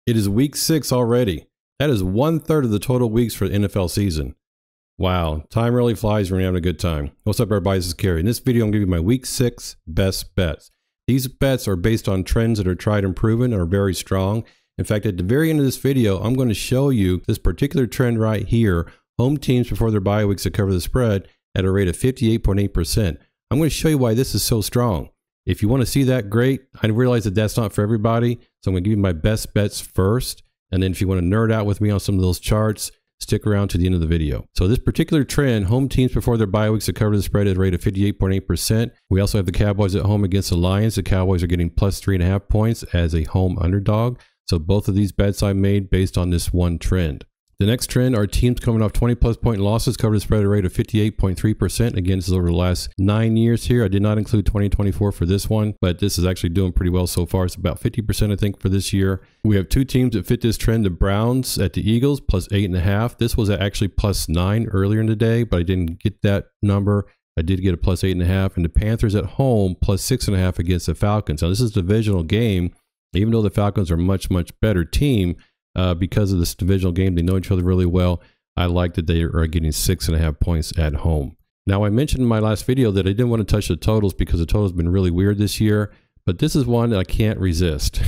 It is week 6 already. That is 1/3 of the total weeks for the NFL season. Wow, time really flies when you're having a good time. What's up, everybody? This is Kerry. In this video, I'm going to give you my week 6 best bets. These bets are based on trends that are tried and proven and are very strong. In fact, at the very end of this video, I'm going to show you this particular trend right here. Home teams before their bye weeks to cover the spread at a rate of 58.8%. I'm going to show you why this is so strong. If you want to see that, great. I realize that that's not for everybody, so I'm going to give you my best bets first. And then if you want to nerd out with me on some of those charts, stick around to the end of the video. So this particular trend, home teams before their bye weeks to cover the spread at a rate of 58.8%. We also have the Cowboys at home against the Lions. The Cowboys are getting plus 3.5 points as a home underdog. So both of these bets I made based on this one trend. The next trend are teams coming off 20+ point losses cover the spread at a rate of 58.3%. Again, this is over the last 9 years here. I did not include 2024 for this one, but this is actually doing pretty well so far. It's about 50%, I think, for this year. We have two teams that fit this trend. The Browns at the Eagles, plus 8.5. This was actually plus 9 earlier in the day, but I didn't get that number. I did get a plus 8.5. And the Panthers at home, plus 6.5 against the Falcons. Now, this is a divisional game. Even though the Falcons are a much, much better team, because of this divisional game, they know each other really well. I like that they are getting 6.5 points at home. Now, I mentioned in my last video that I didn't want to touch the totals because the total's been really weird this year, but this is one that I can't resist.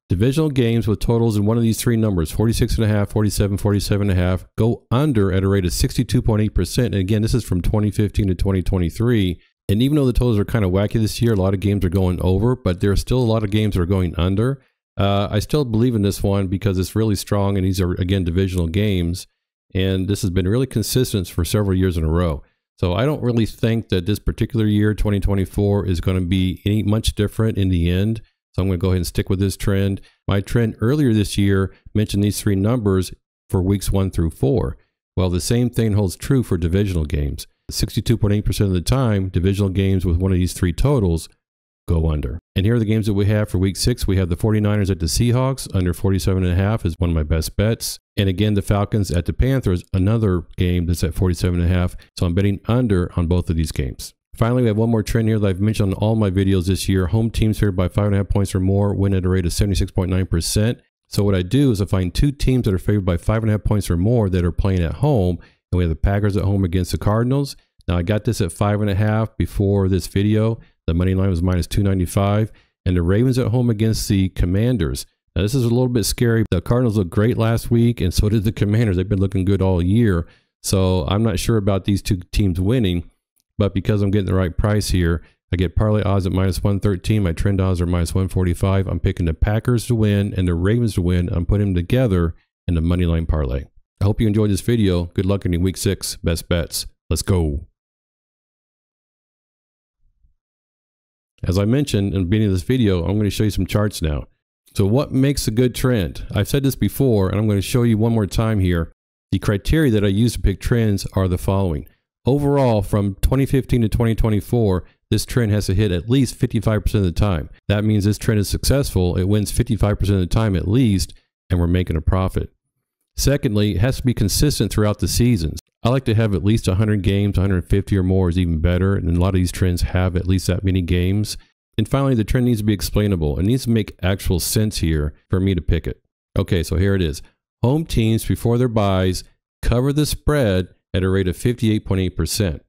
Divisional games with totals in one of these three numbers, 46.5, 47, 47.5, go under at a rate of 62.8%. And again, this is from 2015 to 2023. And even though the totals are kind of wacky this year, a lot of games are going over, but there are still a lot of games that are going under. I still believe in this one because it's really strong, and these are, again, divisional games. And this has been really consistent for several years in a row. So I don't really think that this particular year, 2024, is going to be any much different in the end. So I'm going to go ahead and stick with this trend. My trend earlier this year mentioned these three numbers for weeks 1 through 4. Well, the same thing holds true for divisional games. 62.8% of the time, divisional games with one of these three totals go under. And here are the games that we have for week 6. We have the 49ers at the Seahawks, under 47.5 is one of my best bets. And again, the Falcons at the Panthers, another game that's at 47.5. So I'm betting under on both of these games. Finally, we have one more trend here that I've mentioned on all my videos this year. Home teams favored by 5.5 points or more win at a rate of 76.9%. So what I do is I find two teams that are favored by 5.5 points or more that are playing at home. And we have the Packers at home against the Cardinals. Now, I got this at 5.5 before this video. The money line was minus 295. And the Ravens at home against the Commanders. Now, this is a little bit scary. The Cardinals looked great last week, and so did the Commanders. They've been looking good all year. So I'm not sure about these two teams winning. But because I'm getting the right price here, I get parlay odds at minus 113. My trend odds are minus 145. I'm picking the Packers to win and the Ravens to win. I'm putting them together in the money line parlay. I hope you enjoyed this video. Good luck in your week 6 best bets. Let's go. As I mentioned in the beginning of this video, I'm going to show you some charts now. So what makes a good trend? I've said this before, and I'm going to show you one more time here. The criteria that I use to pick trends are the following. Overall, from 2015 to 2024, this trend has to hit at least 55% of the time. That means this trend is successful. It wins 55% of the time at least, and we're making a profit. Secondly, it has to be consistent throughout the seasons. I like to have at least 100 games, 150 or more is even better, and a lot of these trends have at least that many games. And finally, the trend needs to be explainable. It needs to make actual sense here for me to pick it. Okay, so here it is. Home teams before their byes cover the spread at a rate of 58.8%.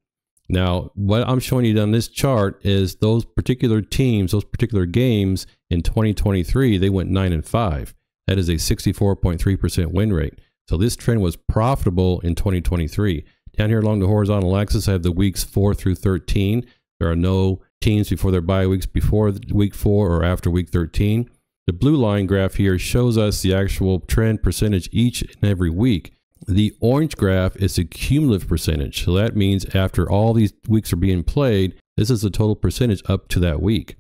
Now, what I'm showing you on this chart is those particular teams, those particular games in 2023, they went 9-5. That is a 64.3% win rate. So this trend was profitable in 2023. Down here along the horizontal axis, I have the weeks 4 through 13. There are no teams before their bye weeks before week 4 or after week 13. The blue line graph here shows us the actual trend percentage each and every week. The orange graph is the cumulative percentage. So that means after all these weeks are being played, this is the total percentage up to that week.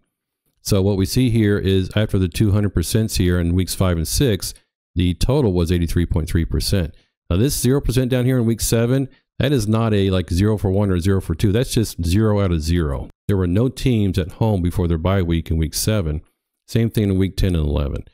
So what we see here is after the 200% here in weeks 5 and 6, the total was 83.3%. Now this 0% down here in week 7, that is not a like 0 for 1 or 0 for 2. That's just 0 out of 0. There were no teams at home before their bye week in week 7. Same thing in week 10 and 11.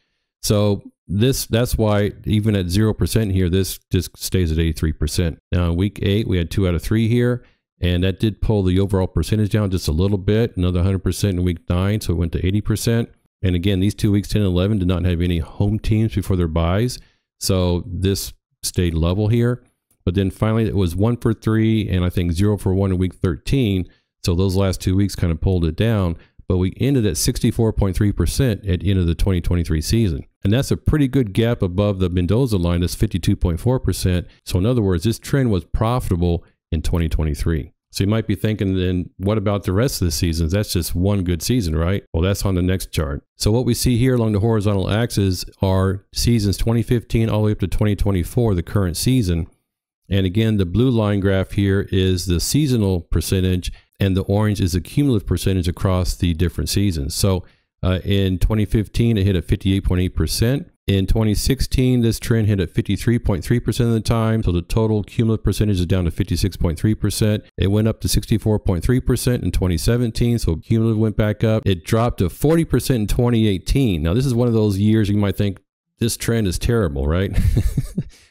So that's why even at 0% here, this just stays at 83%. Now in week 8, we had 2 out of 3 here. And that did pull the overall percentage down just a little bit, another 100% in week 9, so it went to 80%. And again, these 2 weeks, 10 and 11, did not have any home teams before their buys. So this stayed level here. But then finally it was 1 for 3 and I think 0 for 1 in week 13. So those last 2 weeks kind of pulled it down. But we ended at 64.3% at the end of the 2023 season. And that's a pretty good gap above the Mendoza line, that's 52.4%. So in other words, this trend was profitable in 2023. So you might be thinking, then what about the rest of the seasons? That's just one good season, right? Well, that's on the next chart. So what we see here along the horizontal axis are seasons 2015 all the way up to 2024, the current season. And again, the blue line graph here is the seasonal percentage, and the orange is the cumulative percentage across the different seasons. So in 2015, it hit at 58.8%. In 2016, this trend hit at 53.3% of the time. So the total cumulative percentage is down to 56.3%. It went up to 64.3% in 2017. So cumulative went back up. It dropped to 40% in 2018. Now, this is one of those years you might think this trend is terrible, right?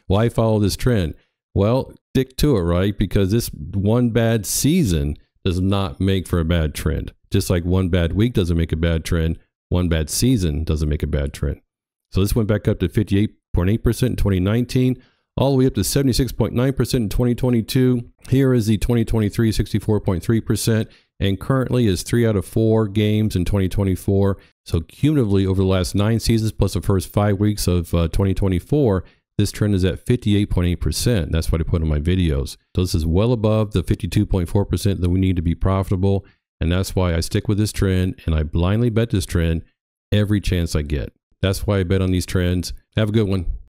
Why follow this trend? Well, stick to it, right? Because this one bad season does not make for a bad trend. Just like one bad week doesn't make a bad trend, one bad season doesn't make a bad trend. So this went back up to 58.8% in 2019, all the way up to 76.9% in 2022. Here is the 2023, 64.3%, and currently is 3 out of 4 games in 2024. So cumulatively over the last 9 seasons plus the first 5 weeks of 2024, this trend is at 58.8%. That's what I put in my videos. So this is well above the 52.4% that we need to be profitable. And that's why I stick with this trend and I blindly bet this trend every chance I get. That's why I bet on these trends. Have a good one.